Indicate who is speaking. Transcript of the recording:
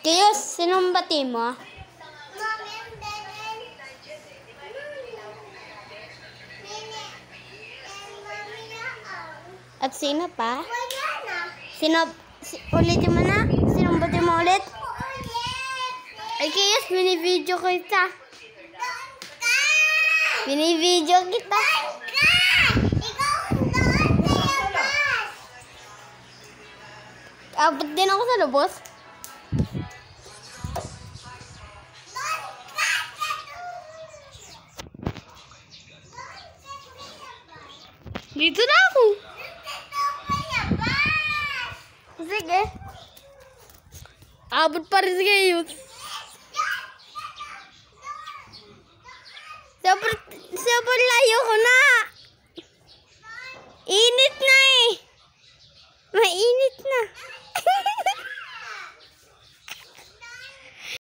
Speaker 1: Kayo, sinong bati mo? At sino pa? Ulitin mo na? Sinong bati mo ulit? Ay, Kayos, binibidyo kita. Binibidyo kita. Abot din ako sa lubos. Dito na ako. Sige. Abot pa rin si Kayos. Super layo ko na. Init na eh. Mainit na.